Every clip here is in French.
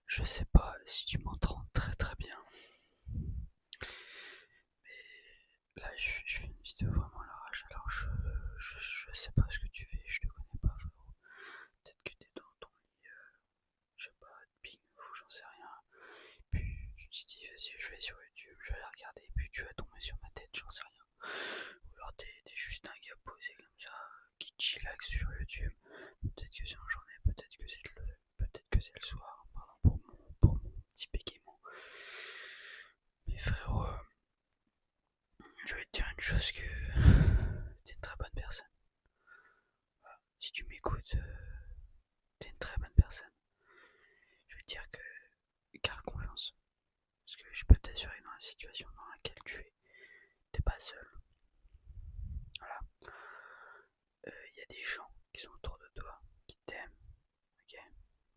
Je sais pas si tu m'entends très très bien. Mais là, je fais une vidéo vraiment à l'arrache. Alors, je sais pas ce que tu fais. Je te connais pas, frérot. Peut-être que t'es dans ton lit, je sais pas, de ping ou j'en sais rien. Puis tu te dis, vas-y, je vais sur YouTube, je vais la regarder. Puis tu vas tomber sur ma tête, j'en sais rien. Ou alors t'es juste un gars posé comme ça, qui chillaxe sur YouTube. Peut-être que c'est en journée, peut-être que c'est le soir. Pardon pour mon petit bégaiement. Mais frérot, je vais te dire une chose que t'es une très bonne personne. Voilà. Si tu m'écoutes, t'es une très bonne personne. Je vais te dire que garde confiance. Parce que je peux t'assurer dans la situation dans laquelle tu es, t'es pas seul. Voilà. Y a des gens qui sont autour de toi, qui t'aiment. Ok.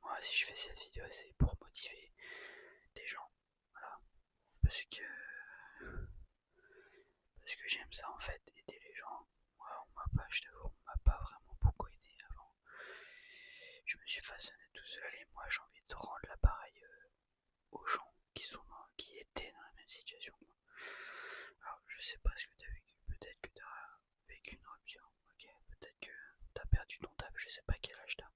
Moi, si je fais cette vidéo, c'est pour motiver des gens. Voilà. Parce que parce que j'aime ça en fait, aider les gens. Moi, on m'a pas, je t'avoue, on m'a pas vraiment beaucoup aidé avant. Je me suis façonné tout seul et moi j'ai envie de rendre l'appareil aux gens qui étaient dans la même situation que moi. Alors je sais pas ce que tu as vécu, peut-être que tu as vécu une rupture, ok, peut-être que tu as perdu ton table, je sais pas quel âge t'as.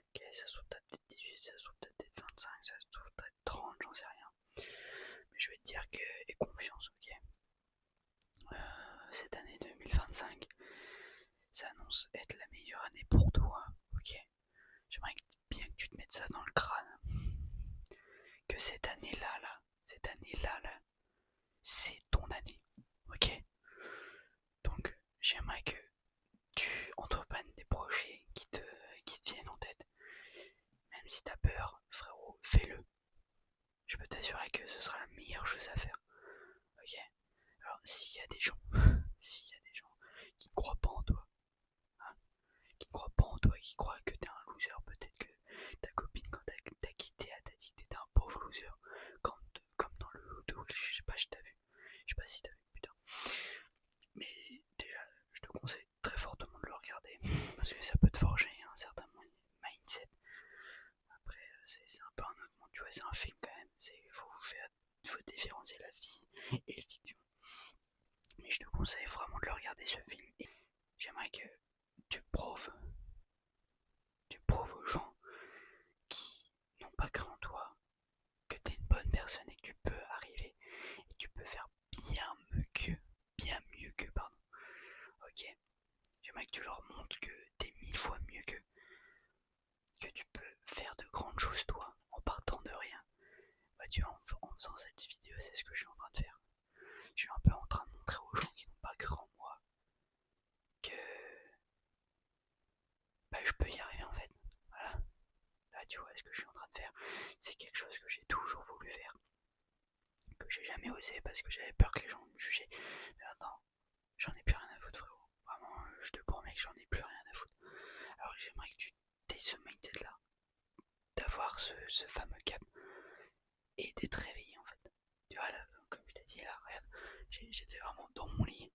Ok, ça se trouve t'as peut-être 18, ça se trouve peut-être 25, ça se trouve peut-être 30, j'en sais rien. Mais je vais te dire que aie confiance, ok. Cette année 2025 ça annonce être la meilleure année pour toi, ok. J'aimerais bien que tu te mettes ça dans le crâne. Que cette année-là, c'est ton année, ok. Donc j'aimerais que tu entreprennes des projets qui te viennent en tête. Même si t'as peur, frérot, fais-le. Je peux t'assurer que ce sera la meilleure chose à faire, ok. Alors s'il y a des gens, s'il y a des gens qui ne croient pas en toi, hein, qui ne croient pas en toi, qui croient que t'es un loser, peut-être que ta copine quand t'as quitté, elle t'a dit que t'étais un pauvre loser, comme dans le Ludo, je sais pas, je t'ai vu, je sais pas si t'as vu, putain. Mais déjà, je te conseille très fortement de le regarder, parce que ça peut te forger un certain mindset. Après, c'est un peu un autre monde, tu vois, c'est un film quand même, faut différencier la vie et le fiction. Mais je te conseille vraiment de le regarder ce film. Et j'aimerais que tu prouves aux gens qui n'ont pas cru en toi que tu es une bonne personne et que tu peux arriver et tu peux faire bien mieux que, pardon. Ok. J'aimerais que tu leur montres que tu es 1000 fois mieux que tu peux faire de grandes choses toi en partant de rien. Bah tu vois, en faisant cette vidéo, c'est ce que je suis en train de faire. Je suis un peu en train de montrer aux gens qui n'ont pas cru en moi que bah, je peux y arriver en fait. Voilà. Là tu vois ce que je suis en train de faire. C'est quelque chose que j'ai toujours voulu faire. Que j'ai jamais osé parce que j'avais peur que les gens me jugeaient. Mais maintenant, j'en ai plus rien à foutre, frérot. Vraiment, je te promets que j'en ai plus rien à foutre. Alors j'aimerais que tu aies ce mindset là, d'avoir ce fameux cap et d'être réveillé en fait. Tu vois, là, comme je t'ai dit là, regarde, j'étais vraiment dans mon lit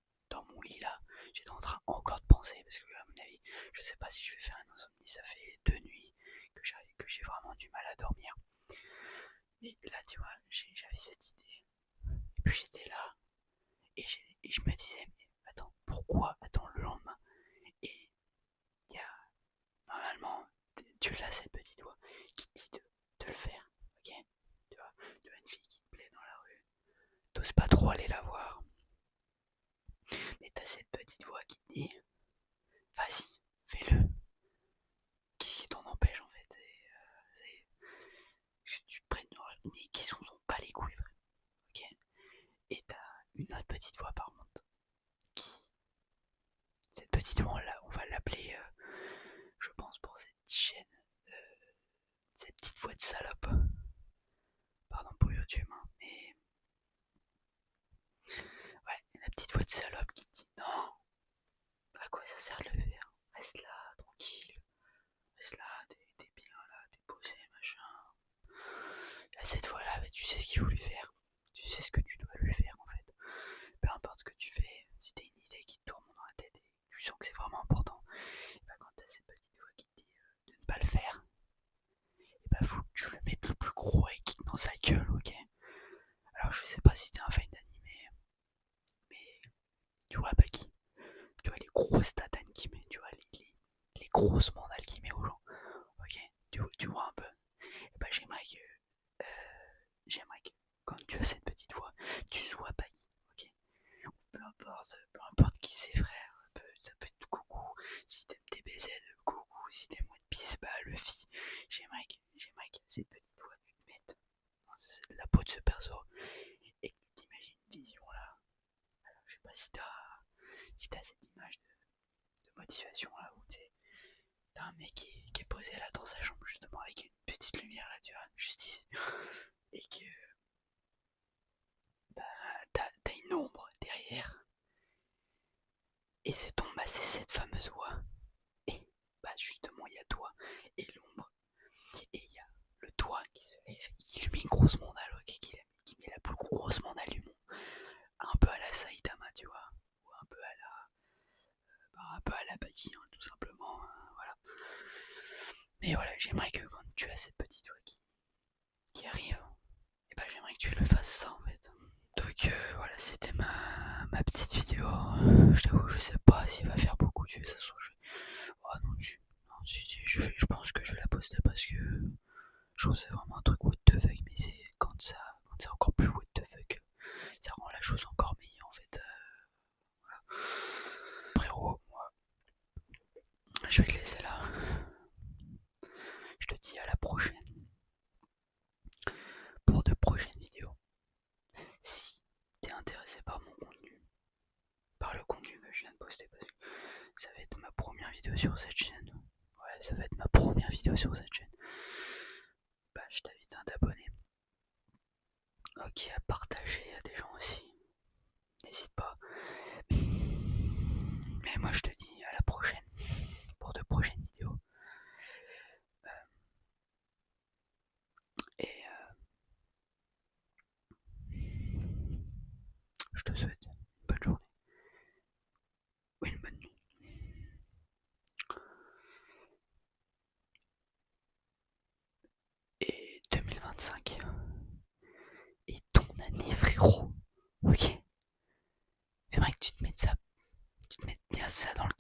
là, j'étais en train encore de penser parce que à mon avis, je sais pas si je vais faire un insomnie, ça fait 2 nuits que j'ai vraiment du mal à dormir. Et là, tu vois, j'avais cette idée. Et puis j'étais là, et je me disais, mais attends, pourquoi attends le lendemain? Et il y a, normalement, tu l'as cette petite voix qui te dit de le faire, ok? Tu vois, une fille qui te plaît dans la rue, t'oses pas trop aller la voir, mais t'as cette petite voix qui te dit, vas-y, fais-le. Qui t'en empêche en fait? Que tu te prennes mais qui sont pas les couilles, vraiment, ok? Et t'as une autre petite voix par contre, qui, cette petite voix, on va l'appeler, je pense pour cette chaîne, cette petite voix de salope. Pardon pour YouTube, hein, mais ouais, la petite voix de salope qui dit non, à quoi ça sert de le faire? Reste là, tranquille, reste là, t'es bien là, t'es posé, machin. À cette voix-là, bah, tu sais ce qu'il faut lui faire, tu sais ce que tu dois lui faire en fait. Peu importe ce que tu fais, si t'as une idée qui te tourne dans la tête et tu sens que c'est vraiment important, et bah quand t'as cette petite voix qui te dit de ne pas le faire, et bah faut que tu le mettes le plus gros dans sa gueule, ok. Alors je sais pas si t'es un fan d'anime, mais tu vois Baki, tu vois les grosses tatanes qu'il met, tu vois les grosses mandales qu'il met aux gens, ok. Tu vois un peu. Et bah j'aimerais que quand tu as cette petite voix, tu sois Baki, ok. Peu importe qui c'est frère, ça peut être coucou, si t'aimes TBZ, coucou, si t'aimes One Piece, bah Luffy. J'aimerais que cette petite voix tu te mettes dans la peau de ce perso et que tu t'imagines une vision là. Alors, je sais pas si t'as cette image de motivation là où t'as un mec qui est posé là dans sa chambre justement avec une petite lumière là, tu vois, juste ici, et que bah, t'as une ombre derrière et c'est cette fameuse voix. Et bah justement il y a toi et l'ombre et il y a le toit qui se lève, qui lui met une grosse mandale, ok, qui met la plus grosse mandale du monde, un peu à la Saitama, tu vois, ou un peu à la Baki, hein, tout simplement, voilà. Mais voilà, j'aimerais que quand tu as cette petite voix qui arrive, et bah j'aimerais que tu le fasses ça en fait. Donc voilà, c'était ma petite vidéo. Je t'avoue, je sais pas s'il va faire beaucoup de vues, ça se trouve. Oh non, je pense que je vais la poster parce que je trouve que c'est vraiment un truc what the fuck, mais c'est quand c'est encore plus what the fuck, ça rend la chose encore meilleure en fait. Voilà. Frérot, moi, je vais te laisser là. Je te dis à la prochaine pour de prochaines vidéos. Si t'es intéressé par mon contenu, par le contenu que je viens de poster, parce que ça va être ma première vidéo sur cette chaîne. Ouais, ça va être ma première vidéo sur cette chaîne. Bah, je t'invite à t'abonner. Ok, à partager à des gens aussi. N'hésite pas. Mais moi je te dis à la prochaine pour de prochaines vidéos. Et je te souhaite une bonne journée. Ou une bonne nuit. Et 2025 est ton année frérot. Ok. J'aimerais que tu te mettes bien ça dans le